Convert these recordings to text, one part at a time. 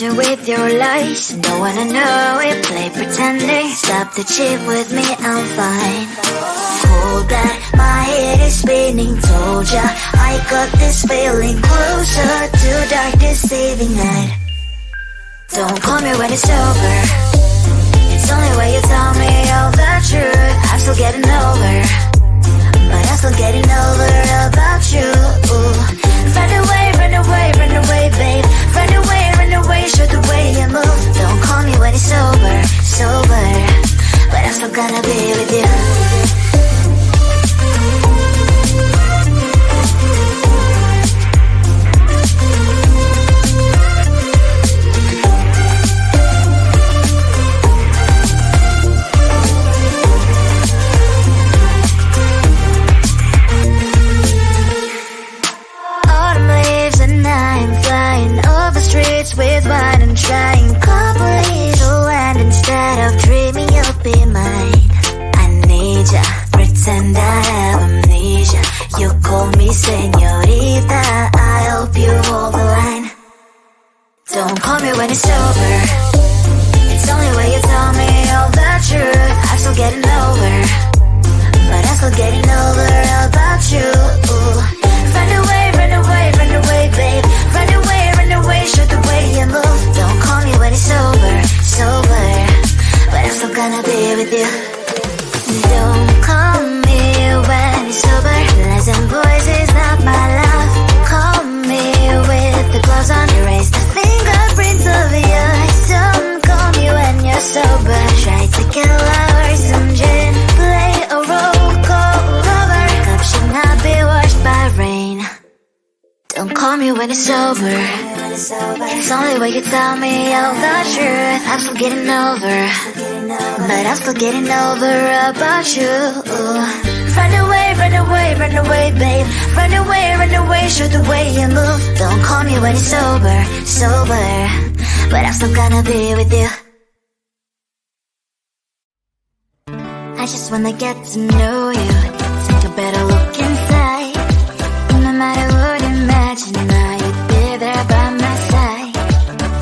illusion with your lies. Don't wanna know it, play pretending. Stop the cheat with me, I'm fine. Hold that, my head is spinning. Told ya, I got this feeling closer to dark deceiving night. Don't call me when it's over. It's only when you tell me all the truth. I'm still getting over, but I'm still getting over about you. Run away, run away, run away, babe. Run away, run away, show the way you move. Don't call me when it's over, sober, but I'm still gonna be with you. With wine and trying completely to land instead of dreaming you'll be mine. I need ya, pretend I have amnesia. You call me señorita, I hope you hold the line. Don't call me when it's over. It's only when you tell me all the truth. I'm still getting over, but I'm still getting over about you. Run away, run away, run away, babe. Run away, run away, show the way you move. Don't call me when it's over, sober, but I'm still gonna be with you. Don't call me when it's over. Lies and voices, not my love. Call me with the gloves on. Erase the fingerprints of your eyes. Don't call me when you're sober. Try to kill hours, some gin. Play a role call lover. Cup should not be washed by rain. Don't call me when it's over. It's only when you tell me all the truth. I'm still getting over, but I'm still getting over about you. Run away, run away, run away, babe. Run away, run away, show the way you move. Don't call me when it's over, sober, but I'm still gonna be with you. I just wanna get to know you. Take a better look inside. No matter what you imagine, now you'd be there by my side.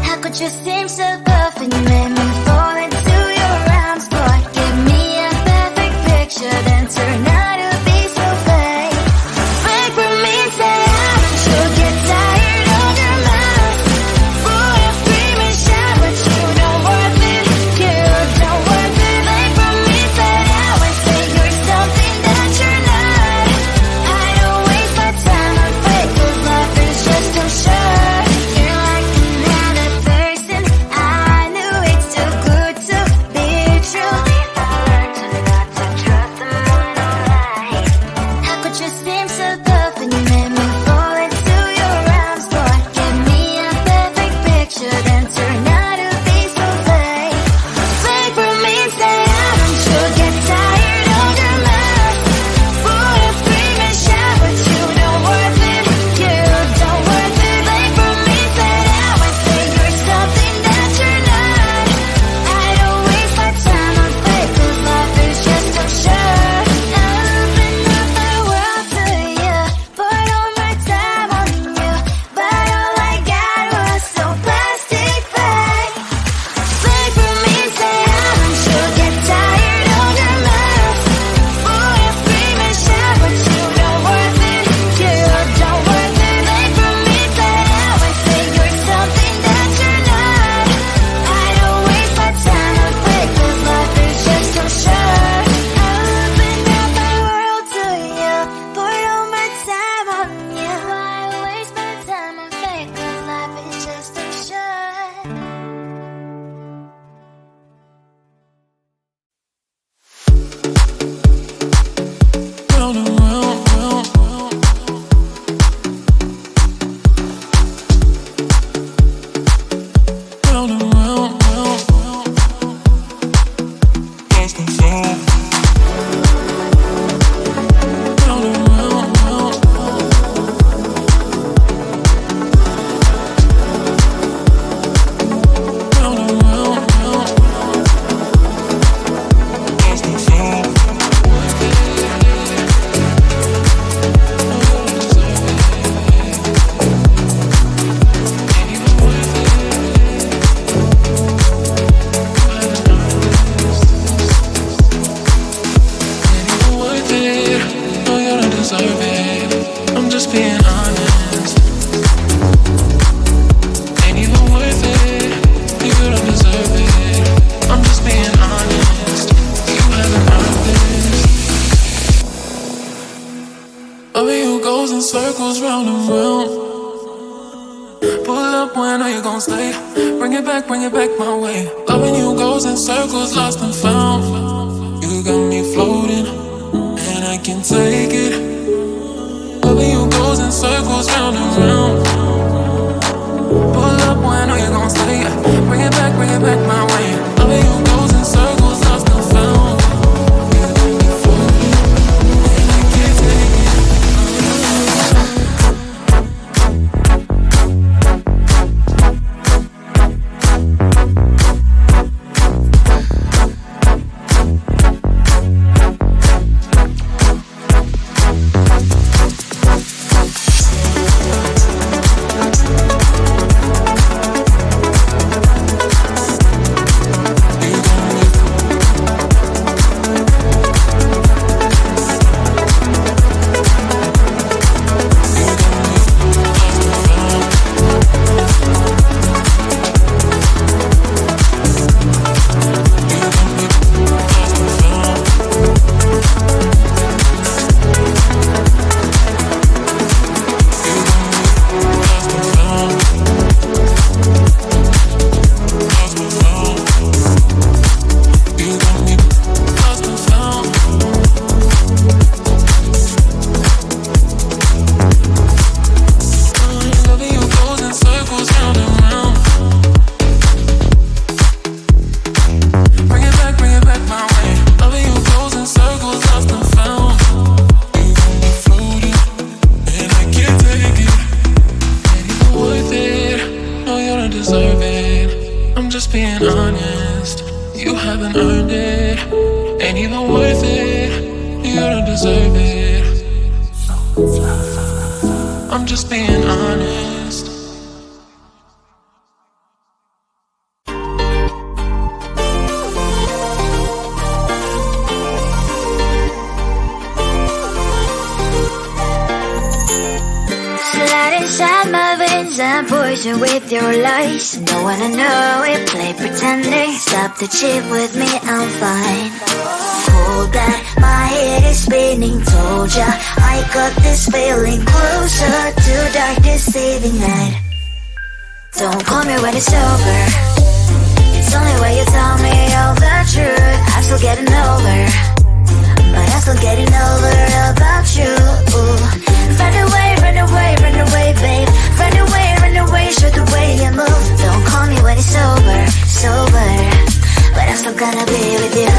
How could you seem so perfect? You made me fall into your arms. Boy, give me a perfect picture, then turn out to be so fake. Break from me and say I want you. Get tired of your mouth. Boy, I scream and shout, but you don't worth it. You don't worth it. Break from me, say I want say you're something that you're not. I don't waste my time. I'm fake, 'cause life is just too short. You're like another person. I know you're gon' stay. Bring it back my way. Loving you goes in circles, lost and found. You got me floating, and I can't take it. Loving you goes in circles, round and round. Pull up, boy, I know you're gon' stay. Bring it back my way. Loving you goes in circles, lost and found. You got me floating, and I can't take it. With your lies, don't wanna know it, play pretending. Stop the cheat with me, I'm fine. Hold that, my head is spinning. Told ya, I got this feeling closer to dark deceiving night. Don't call me when it's over. It's only when you tell me all the truth. I'm still getting over, but I'm still getting over about you. Run away, run away, run away, babe. Run away, run away, show the way you move. Don't call me when it's sober, but I'm still gonna be with you.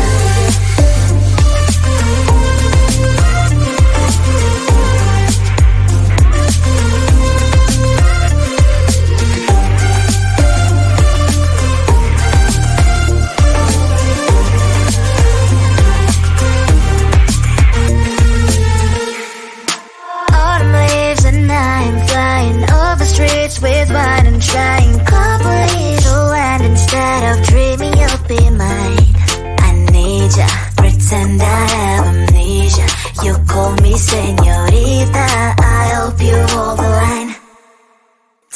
With wine and trying couple little land instead of dreaming you'll be mine. I need ya, pretend I have amnesia. You call me señorita, I hope you hold the line.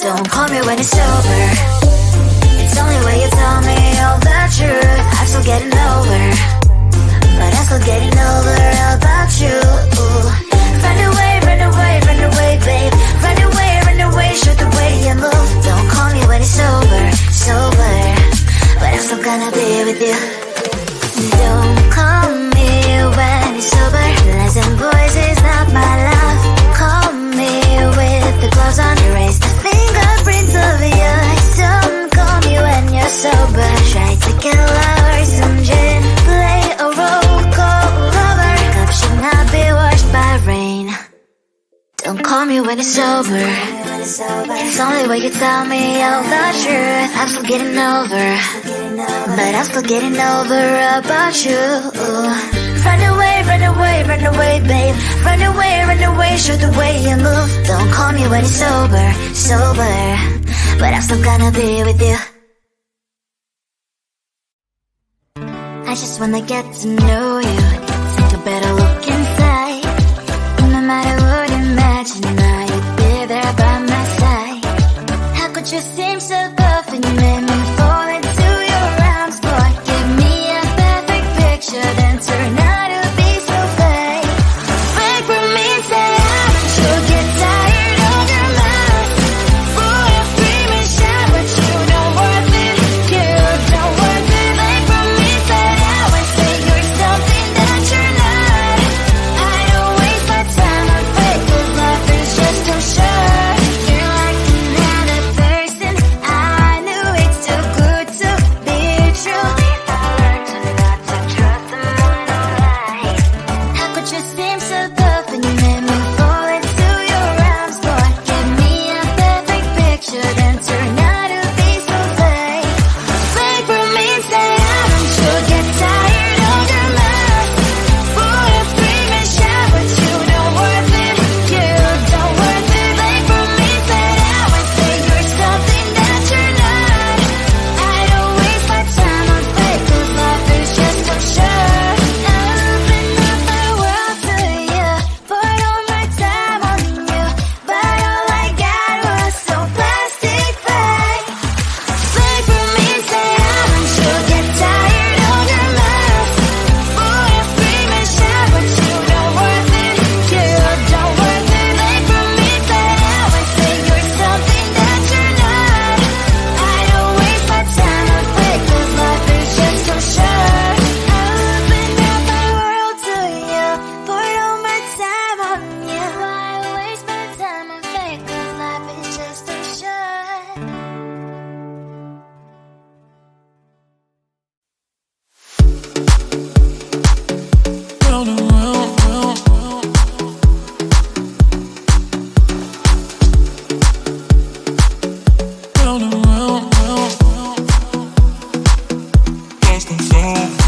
Don't call me when it's over. It's only when you tell me all the truth. I'm still getting over, but I'm still getting over about you. Run away, run away, run away, babe. Run away, run away, show the way you move. Don't call me when it's sober, but I'm still gonna be with you. Don't call me when it's sober. Lies and boys is not my love. Call me with the gloves on. Erase the fingerprints of your eyes. Don't call me when you're sober. Try to get lower, some gin. Play a role, call lover. Cup should not be washed by rain. Don't call me when it's sober. It's only when you tell me all the truth. I'm still getting over, but I'm still getting over about you. Run away, run away, run away, babe. Run away, show the way you move. Don't call me when it's sober, but I'm still gonna be with you. I just wanna get to know you, take a better look inside. No matter what, imagine now you'd be there by my side. How could you seem so tough and you made me fall into your arms? Boy, give me a perfect picture, then turn out to be so fake. Break from me, say I'm sure get tired of your mouth. Full of screaming, shout. move.